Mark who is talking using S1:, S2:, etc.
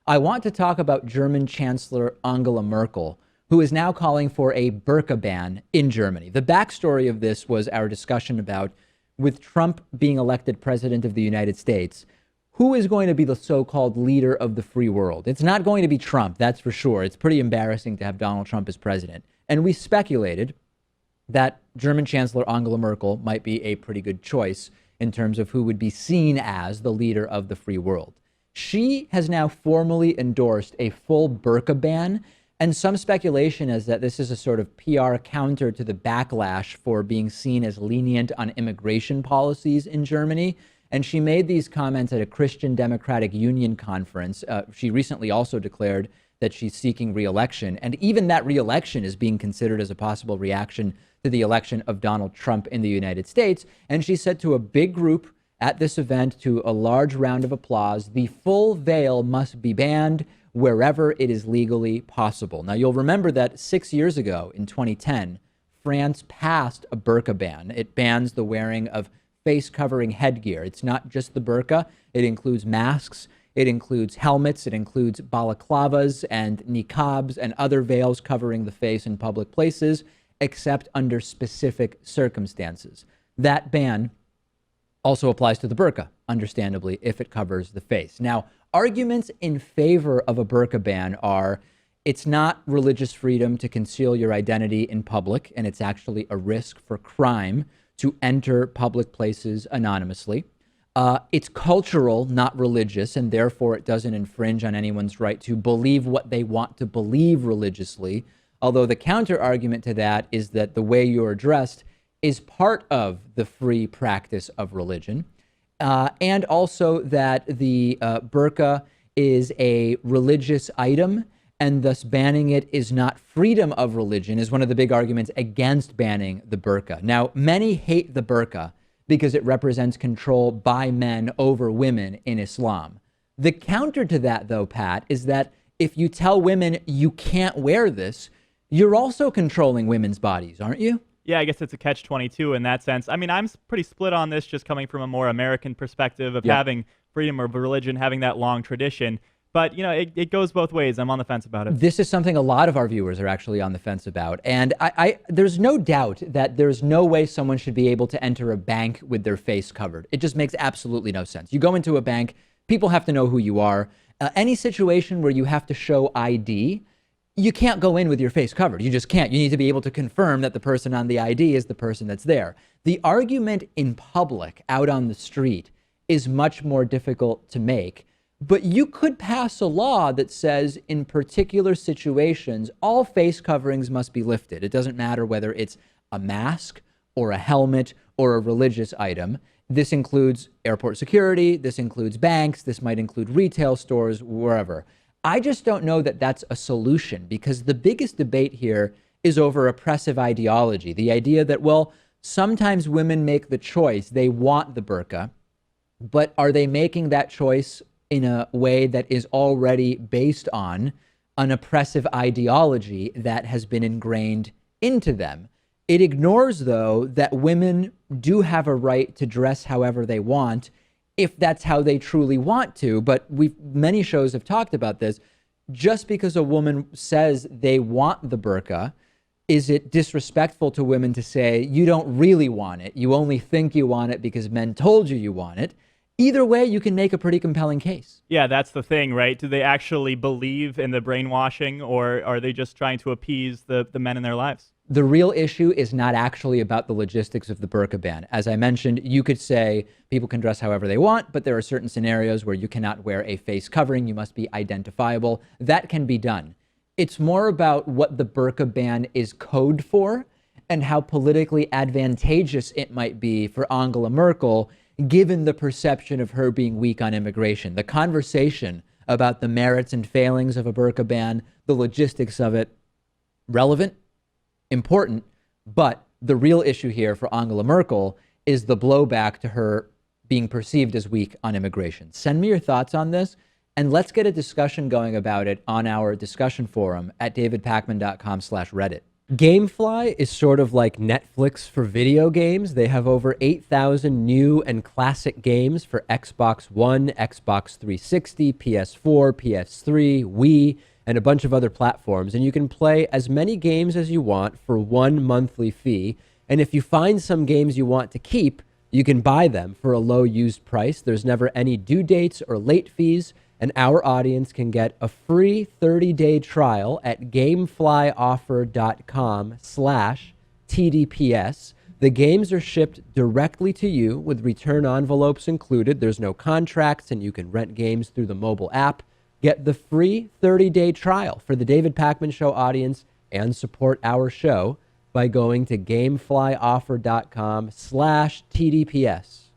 S1: I want to talk about German Chancellor Angela Merkel, who is now calling for a Burka ban in Germany. The backstory of this was our discussion about, with Trump being elected president of the United States, who is going to be the so-called leader of the free world? It's not going to be Trump, that's for sure. It's pretty embarrassing to have Donald Trump as president. And we speculated that German Chancellor Angela Merkel might be a pretty good choice in terms of who would be seen as the leader of the free world. She has now formally endorsed a full Burka ban, and some speculation is that this is a sort of PR counter to the backlash for being seen as lenient on immigration policies in Germany. And she made these comments at a Christian Democratic Union conference. She recently also declared that she's seeking re-election, and even that re-election is being considered as a possible reaction to the election of Donald Trump in the United States. And she said to a big group at this event, to a large round of applause, the full veil must be banned wherever it is legally possible. Now, you'll remember that 6 years ago, in 2010, France passed a burqa ban. It bans the wearing of face-covering headgear. It's not just the burqa. It includes masks. It includes helmets. It includes balaclavas and niqabs and other veils covering the face in public places, except under specific circumstances. That ban also applies to the burqa, understandably, if it covers the face. Now, arguments in favor of a burqa ban are, it's not religious freedom to conceal your identity in public, and it's actually a risk for crime to enter public places anonymously. It's cultural, not religious, and therefore it doesn't infringe on anyone's right to believe what they want to believe religiously. Although the counter argument to that is that the way you're dressed is part of the free practice of religion. And also that the burqa is a religious item, and thus banning it is not freedom of religion, is one of the big arguments against banning the burqa. Now, many hate the burqa because it represents control by men over women in Islam. The counter to that, though, Pat, is that if you tell women you can't wear this, you're also controlling women's bodies, aren't you?
S2: Yeah, I guess it's a catch-22 in that sense. I mean, I'm pretty split on this, just coming from a more American perspective of having freedom of religion, having that long tradition. But, you know, it goes both ways. I'm on the fence about it.
S1: This is something a lot of our viewers are actually on the fence about. And there's no doubt that there's no way someone should be able to enter a bank with their face covered. It just makes absolutely no sense. You go into a bank, people have to know who you are. Any situation where you have to show ID, you can't go in with your face covered. You just can't. You need to be able to confirm that the person on the ID is the person that's there. The argument in public, out on the street, is much more difficult to make. But you could pass a law that says in particular situations, all face coverings must be lifted. It doesn't matter whether it's a mask or a helmet or a religious item. This includes airport security. This includes banks. This might include retail stores, wherever. I just don't know that that's a solution, because the biggest debate here is over oppressive ideology. The idea that, well, sometimes women make the choice. They want the burqa, but are they making that choice in a way that is already based on an oppressive ideology that has been ingrained into them? It ignores, though, that women do have a right to dress however they want, if that's how they truly want to. But many shows have talked about this. Just because a woman says they want the burqa, is it disrespectful to women to say, you don't really want it, you only think you want it because men told you you want it? Either way, you can make a pretty compelling case.
S2: Yeah, that's the thing, right? Do they actually believe in the brainwashing, or are they just trying to appease the men in their lives?
S1: The real issue is not actually about the logistics of the burqa ban. As I mentioned, you could say people can dress however they want, but there are certain scenarios where you cannot wear a face covering. You must be identifiable. That can be done. It's more about what the burqa ban is code for and how politically advantageous it might be for Angela Merkel, given the perception of her being weak on immigration. The conversation about the merits and failings of a burqa ban, the logistics of it, relevant, important, but the real issue here for Angela Merkel is the blowback to her being perceived as weak on immigration. Send me your thoughts on this, and let's get a discussion going about it on our discussion forum at davidpakman.com/Reddit.
S3: Gamefly is sort of like Netflix for video games. They have over 8,000 new and classic games for Xbox One, Xbox 360, PS4, PS3, Wii, and a bunch of other platforms. And you can play as many games as you want for one monthly fee. And if you find some games you want to keep, you can buy them for a low used price. There's never any due dates or late fees. And our audience can get a free 30-day trial at gameflyoffer.com/TDPS. The games are shipped directly to you with return envelopes included. There's no contracts, and you can rent games through the mobile app. Get the free 30-day trial for the David Pakman Show audience and support our show by going to gameflyoffer.com/TDPS.